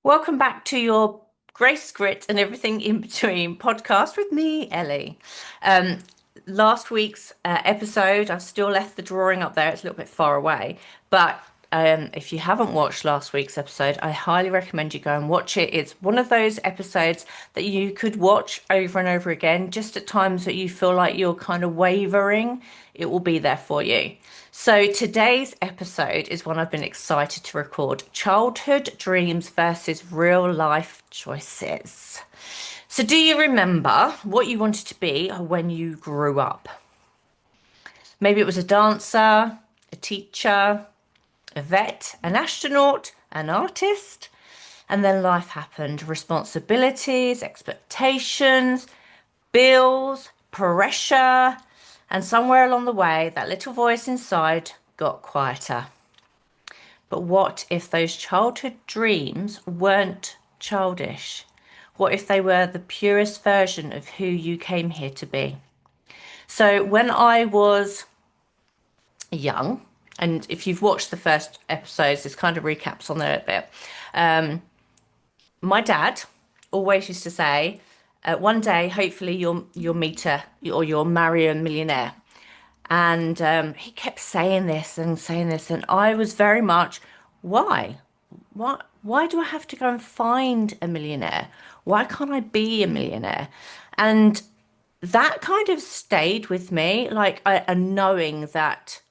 Welcome back to your Grace Grit and Everything in Between podcast with me, Ellie. Um, Last week's episode, I've still left the drawing up there. It's a little bit far away, but if you haven't watched last week's episode, I highly recommend you go and watch it. It's one of those episodes that you could watch over and over again, just at times that you feel like you're kind of wavering. It will be there for you. So today's episode is one I've been excited to record: childhood dreams versus real life choices. So, do you remember what you wanted to be when you grew up? Maybe it was a dancer, a teacher, a vet, an astronaut, an artist, and then life happened. Responsibilities, expectations, bills, pressure, and somewhere along the way, that little voice inside got quieter. But what if those childhood dreams weren't childish? What if they were the purest version of who you came here to be? So, when I was young, and if you've watched the first episodes, this kind of recaps on there a bit. My dad always used to say, "One day, hopefully, you'll meet a or you'll marry a millionaire." And he kept saying this and saying this, and I was very much, why? Why do I have to go and find a millionaire? Why can't I be a millionaire? And that kind of stayed with me, like a knowing that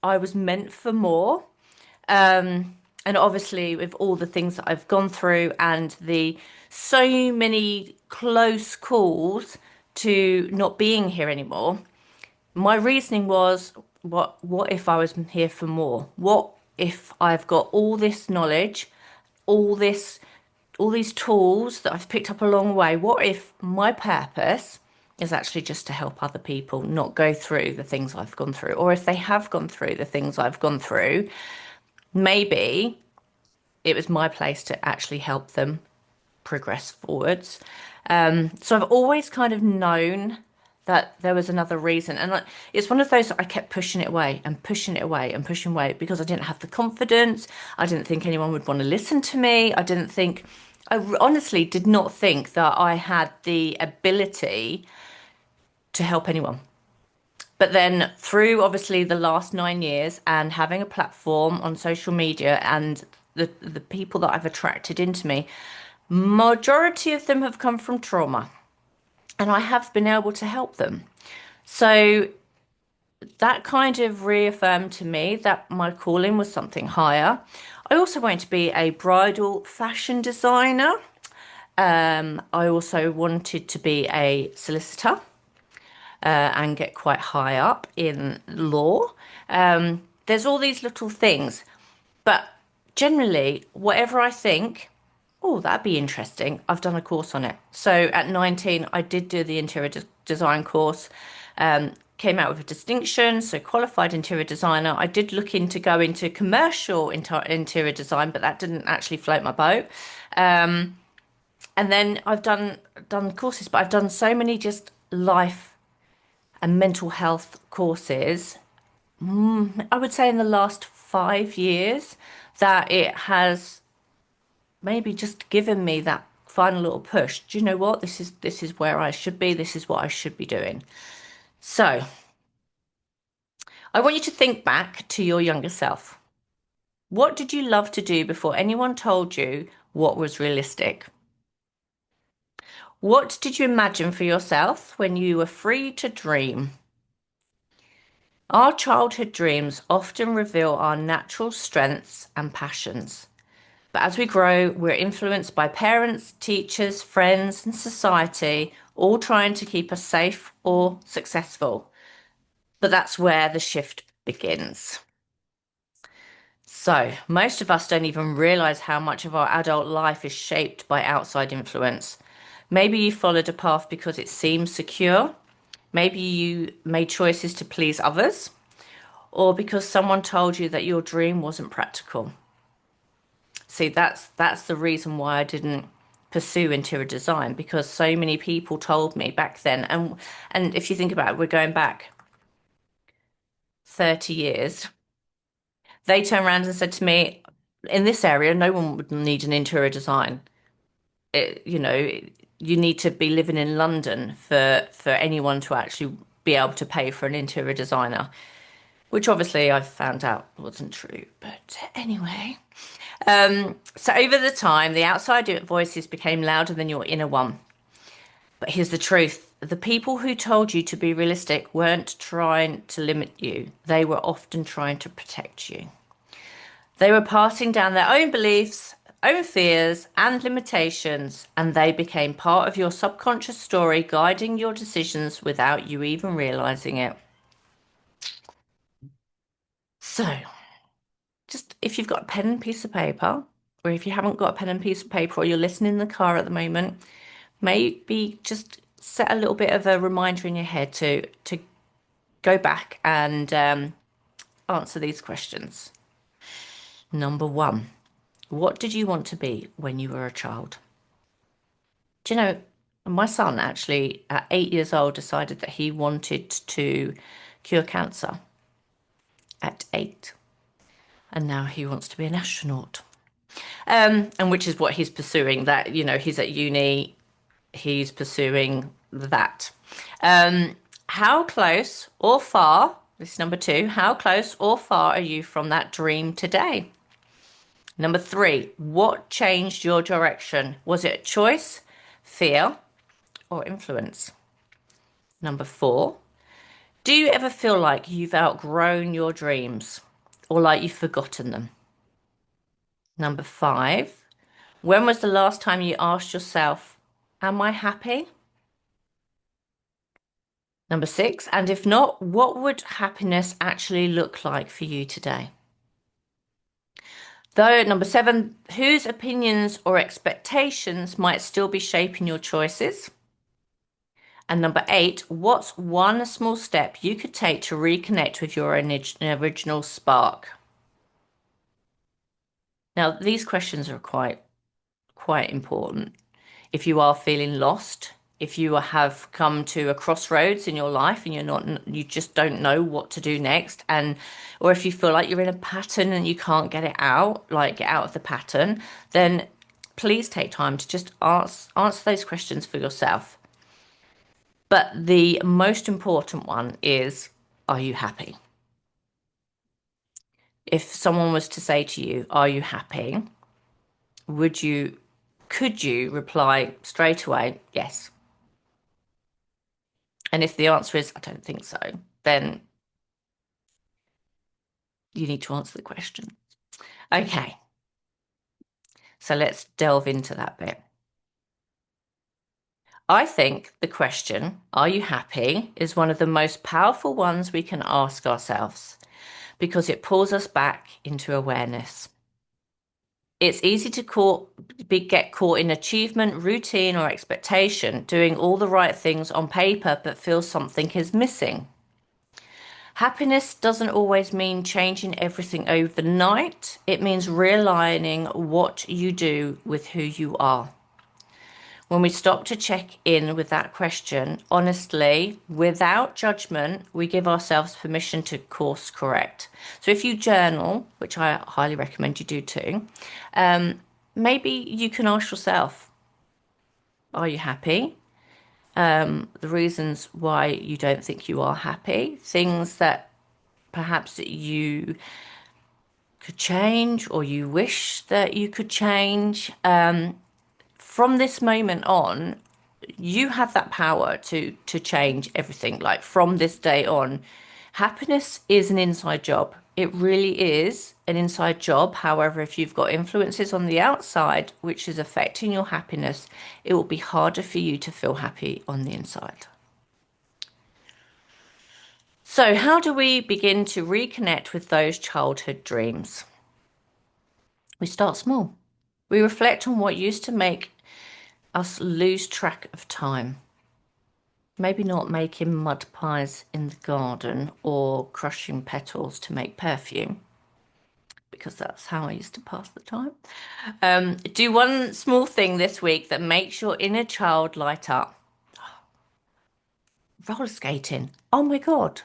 I was meant for more. And obviously, with all the things that I've gone through and the so many close calls to not being here anymore, my reasoning was, what if I was here for more? What if I've got all this knowledge, all this all these tools that I've picked up along the way? What if my purpose is actually just to help other people not go through the things I've gone through? Or if they have gone through the things I've gone through, maybe it was my place to actually help them progress forwards. So I've always kind of known that there was another reason. And it's one of those that I kept pushing it away and pushing it away and pushing away because I didn't have the confidence. I didn't think anyone would want to listen to me. I honestly did not think that I had the ability to help anyone. But then through obviously the last 9 years and having a platform on social media and the people that I've attracted into me, majority of them have come from trauma, and I have been able to help them. So that kind of reaffirmed to me that my calling was something higher. I also wanted to be a bridal fashion designer. I also wanted to be a solicitor and get quite high up in law. There's all these little things, but generally, whatever I think, oh, that'd be interesting, I've done a course on it. So at 19, I did do the interior design course, came out with a distinction, so qualified interior designer. I did look into go into commercial interior design, but that didn't actually float my boat. And then I've done courses, but I've done so many just life and mental health courses. I would say in the last 5 years that it has maybe just given me that final little push. Do you know what? This is where I should be. This is what I should be doing. So I want you to think back to your younger self. What did you love to do before anyone told you what was realistic? What did you imagine for yourself when you were free to dream? Our childhood dreams often reveal our natural strengths and passions. But as we grow, we're influenced by parents, teachers, friends, and society, all trying to keep us safe or successful. But that's where the shift begins. So, most of us don't even realize how much of our adult life is shaped by outside influence. Maybe you followed a path because it seemed secure. Maybe you made choices to please others, or because someone told you that your dream wasn't practical. See, that's the reason why I didn't pursue interior design, because so many people told me back then. And if you think about it, we're going back 30 years. They turned around and said to me, In this area, no one would need an interior design. You need to be living in London for anyone to actually be able to pay for an interior designer, which obviously I've found out wasn't true. But anyway, so over the time, the outside voices became louder than your inner one. But here's the truth. The people who told you to be realistic weren't trying to limit you. They were often trying to protect you. They were passing down their own beliefs, own fears, and limitations, and they became part of your subconscious story, guiding your decisions without you even realizing it. So, just if you've got a pen and piece of paper, or if you haven't got a pen and piece of paper, or you're listening in the car at the moment, maybe just set a little bit of a reminder in your head to go back and answer these questions. Number one, what did you want to be when you were a child? Do you know, my son actually, at 8 years old, decided that he wanted to cure cancer at 8. And now he wants to be an astronaut. And which is what he's pursuing. That, he's at uni, he's pursuing that. How close or far, this is number two, how close or far are you from that dream today? Number three, what changed your direction? Was it choice, fear, or influence? Number four, do you ever feel like you've outgrown your dreams or like you've forgotten them? Number five, when was the last time you asked yourself, am I happy? Number six, and if not, what would happiness actually look like for you today? Though, number seven, whose opinions or expectations might still be shaping your choices? And number eight, what's one small step you could take to reconnect with your original spark? Now, these questions are quite important. If you are feeling lost, if you have come to a crossroads in your life and you just don't know what to do next, or if you feel like you're in a pattern and you can't get it out, like get out of the pattern, then please take time to just answer those questions for yourself. But the most important one is, are you happy? If someone was to say to you, are you happy? Would you, could you reply straight away, yes? And if the answer is, I don't think so, then you need to answer the question. Okay, so let's delve into that bit. I think the question, are you happy, is one of the most powerful ones we can ask ourselves because it pulls us back into awareness. It's easy to get caught in achievement, routine, or expectation, doing all the right things on paper, but feel something is missing. Happiness doesn't always mean changing everything overnight. It means realigning what you do with who you are. When we stop to check in with that question, honestly, without judgment, we give ourselves permission to course correct. So if you journal, which I highly recommend you do too, maybe you can ask yourself, are you happy? The reasons why you don't think you are happy, things that perhaps you could change or you wish that you could change. From this moment on, you have that power to change everything. Like from this day on, happiness is an inside job. It really is an inside job. However, if you've got influences on the outside which is affecting your happiness, it will be harder for you to feel happy on the inside. So, how do we begin to reconnect with those childhood dreams? We start small. We reflect on what used to make us lose track of time. Maybe not making mud pies in the garden or crushing petals to make perfume, because that's how I used to pass the time. Do one small thing this week that makes your inner child light up. Roller skating. Oh my God.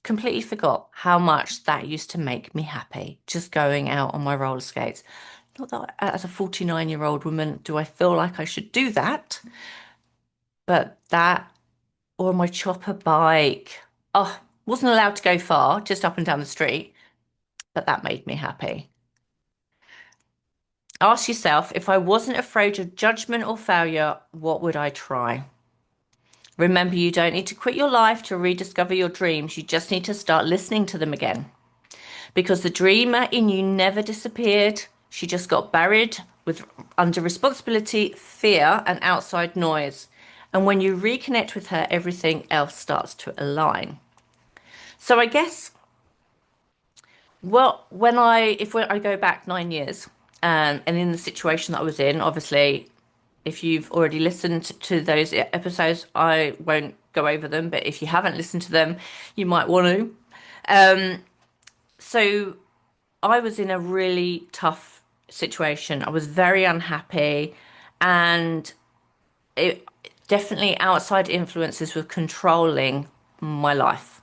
completely forgot how much that used to make me happy, just going out on my roller skates. Not that as a 49-year-old woman do I feel like I should do that, but that or my chopper bike. Oh, wasn't allowed to go far, just up and down the street, but that made me happy. Ask yourself, if I wasn't afraid of judgment or failure, what would I try? Remember, you don't need to quit your life to rediscover your dreams. You just need to start listening to them again. Because the dreamer in you never disappeared. She just got buried with under responsibility, fear, and outside noise. And when you reconnect with her, everything else starts to align. So I guess, well, if I go back 9 years, and in the situation that I was in, obviously, if you've already listened to those episodes, I won't go over them. But if you haven't listened to them, you might want to. So I was in a really tough situation. I was very unhappy, and it definitely outside influences were controlling my life.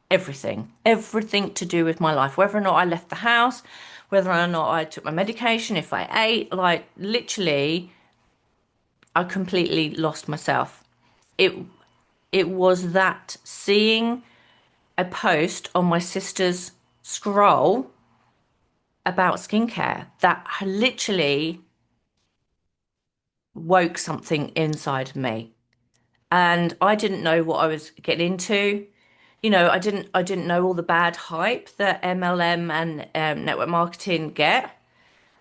Everything to do with my life, whether or not I left the house, whether or not I took my medication, if I ate, like literally, I completely lost myself. It it was that seeing a post on my sister's scroll about skincare that literally woke something inside of me. And I didn't know what I was getting into. I didn't know all the bad hype that MLM and network marketing get.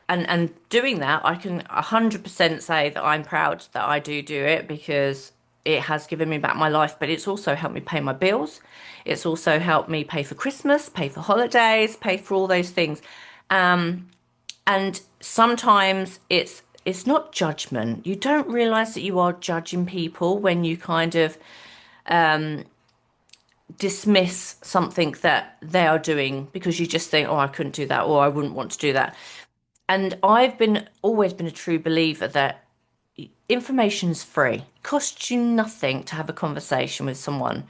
And doing that, I can 100% say that I'm proud that I do it because it has given me back my life, but it's also helped me pay my bills. It's also helped me pay for Christmas, pay for holidays, pay for all those things. And sometimes it's not judgment. You don't realize that you are judging people when you kind of dismiss something that they are doing because you just think, oh, I couldn't do that, or I wouldn't want to do that. And I've been always been a true believer that information's free. It costs you nothing to have a conversation with someone.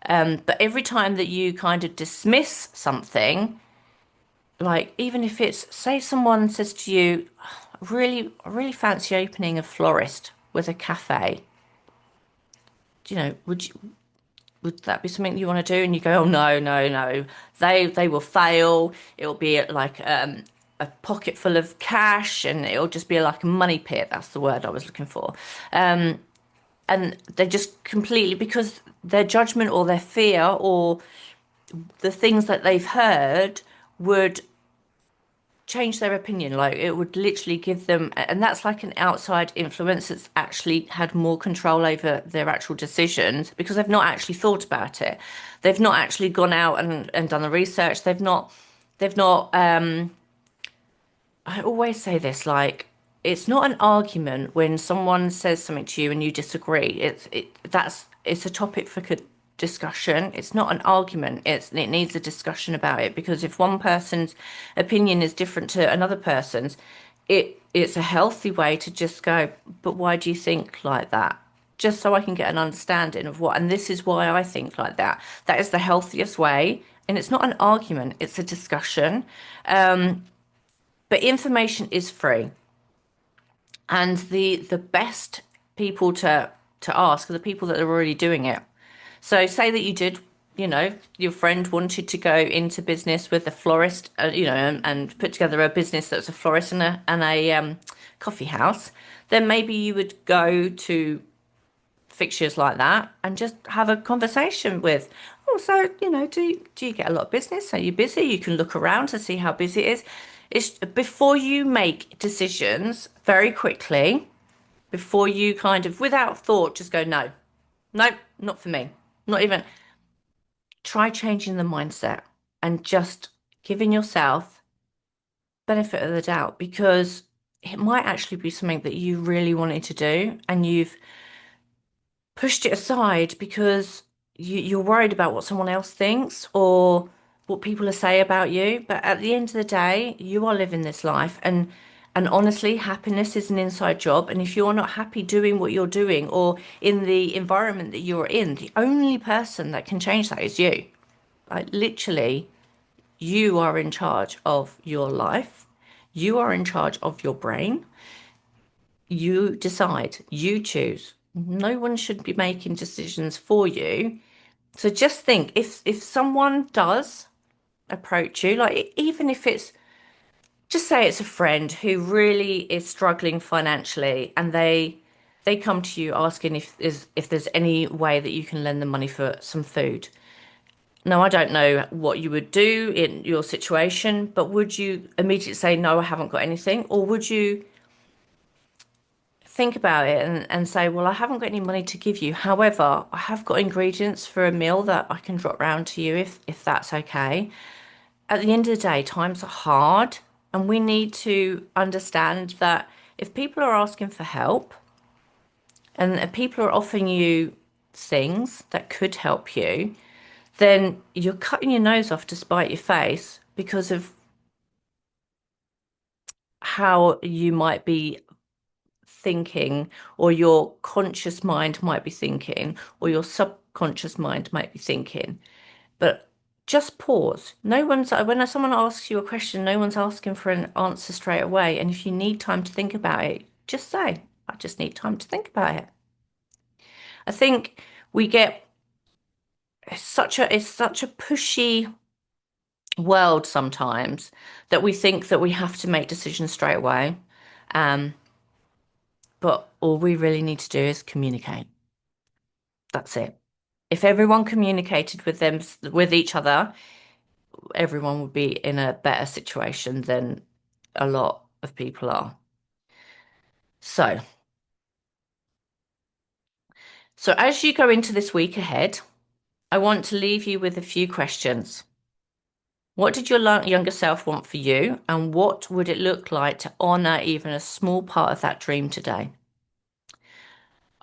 But every time that you kind of dismiss something, like even if it's, say someone says to you, I really fancy opening a florist with a cafe. Would that be something you want to do? And you go, oh no, no, no. They will fail. It'll be like a pocket full of cash, and it'll just be like a money pit. That's the word I was looking for. And they just completely, because their judgment or their fear or the things that they've heard would change their opinion. Like it would literally give them, and that's like an outside influence that's actually had more control over their actual decisions because they've not actually thought about it. They've not actually gone out and done the research. They've not I always say this, like it's not an argument when someone says something to you and you disagree. It's a topic for discussion. It's not an argument. It needs a discussion about it because if one person's opinion is different to another person's, it's a healthy way to just go, but why do you think like that? Just so I can get an understanding of what, and this is why I think like that. That is the healthiest way. And it's not an argument, it's a discussion. But information is free. And the best people to ask are the people that are already doing it. So say that you did, your friend wanted to go into business with a florist, and put together a business that's a florist and a coffee house. Then maybe you would go to fixtures like that and just have a conversation with. Oh, so do you get a lot of business? Are you busy? You can look around to see how busy it is. It's before you make decisions very quickly, before you kind of without thought just go, no, nope, not for me. Not even try changing the mindset and just giving yourself benefit of the doubt because it might actually be something that you really wanted to do and you've pushed it aside because you're worried about what someone else thinks or what people will say about you. But at the end of the day, you are living this life and honestly, happiness is an inside job. And if you're not happy doing what you're doing or in the environment that you're in, the only person that can change that is you. Like literally, you are in charge of your life. You are in charge of your brain. You decide, you choose. No one should be making decisions for you. So just think if someone does approach you, like even if it's just say it's a friend who really is struggling financially and they come to you asking if there's any way that you can lend them money for some food. Now, I don't know what you would do in your situation, but would you immediately say, no, I haven't got anything? Or would you think about it and say, well, I haven't got any money to give you. However, I have got ingredients for a meal that I can drop round to you if that's okay. At the end of the day, times are hard, and we need to understand that if people are asking for help and if people are offering you things that could help you, then you're cutting your nose off to spite your face because of how you might be thinking, or your conscious mind might be thinking, or your subconscious mind might be thinking. But just pause. No one's, when someone asks you a question, no one's asking for an answer straight away. And if you need time to think about it, just say, I just need time to think about it. I think we get it's such a pushy world sometimes that we think that we have to make decisions straight away. Um, but all we really need to do is communicate. That's it. If everyone communicated with each other, everyone would be in a better situation than a lot of people are. So, so as you go into this week ahead, I want to leave you with a few questions. What did your younger self want for you, and what would it look like to honor even a small part of that dream today?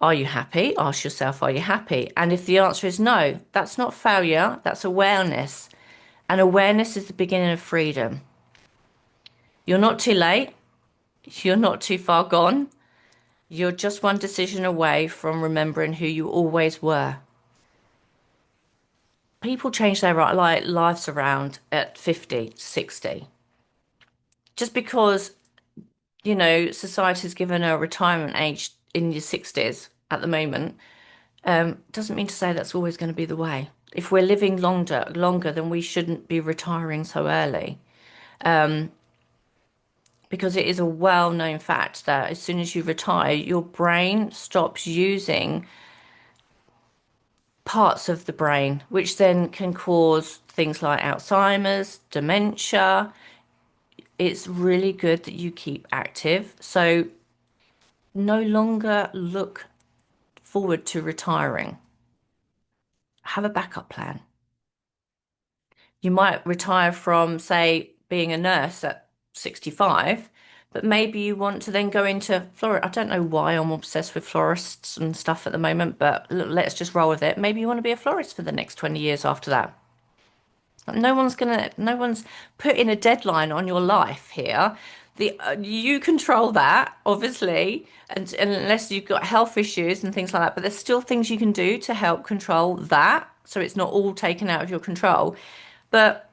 Are you happy? Ask yourself, are you happy? And if the answer is no, that's not failure, that's awareness. And awareness is the beginning of freedom. You're not too late. You're not too far gone. You're just one decision away from remembering who you always were. People change their lives around at 50, 60. Just because, society's given a retirement age in your 60s at the moment, doesn't mean to say that's always going to be the way. If we're living longer, then we shouldn't be retiring so early. Because it is a well-known fact that as soon as you retire, your brain stops using parts of the brain, which then can cause things like Alzheimer's, dementia. It's really good that you keep active. So no longer look forward to retiring. Have a backup plan. You might retire from, say, being a nurse at 65, but maybe you want to then go into florist. I don't know why I'm obsessed with florists and stuff at the moment, but let's just roll with it. Maybe you want to be a florist for the next 20 years after that. No one's putting a deadline on your life here. You control that, obviously, and unless you've got health issues and things like that, but there's still things you can do to help control that, so it's not all taken out of your control. But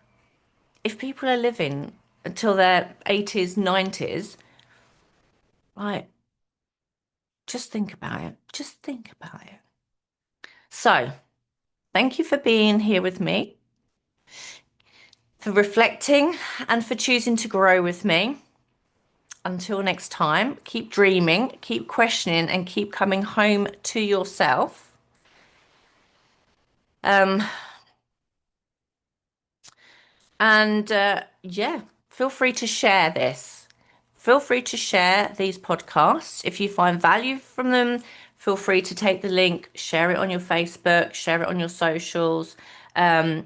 if people are living until their 80s, 90s, right, just think about it. Just think about it. So, thank you for being here with me, for reflecting, and for choosing to grow with me. Until next time, keep dreaming, keep questioning, and keep coming home to yourself. Um, and feel free to share this. Feel free to share these podcasts. If you find value from them, feel free to take the link, share it on your Facebook, share it on your socials. Um,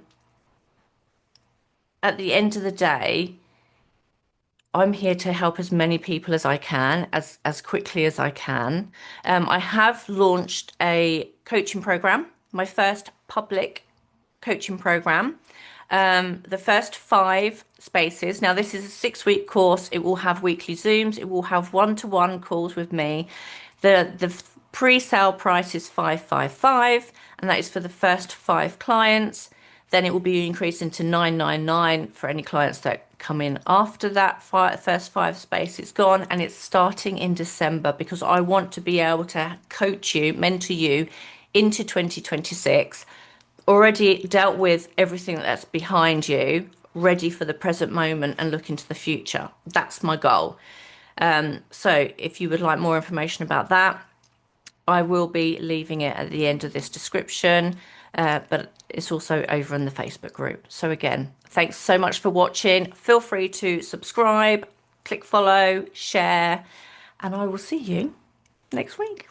at the end of the day, I'm here to help as many people as I can, as quickly as I can. I have launched a coaching program, my first public coaching program. The first 5 spaces. Now, this is a 6-week course. It will have weekly Zooms. It will have one-to-one calls with me. The pre-sale price is 555, and that is for the first 5 clients. Then it will be increasing to 999 for any clients that come in after that first 5 space. It's gone, and it's starting in December because I want to be able to coach you, mentor you into 2026, already dealt with everything that's behind you, ready for the present moment and look into the future. That's my goal. So if you would like more information about that, I will be leaving it at the end of this description, but it's also over in the Facebook group. So again, thanks so much for watching. Feel free to subscribe, click follow, share, and I will see you next week.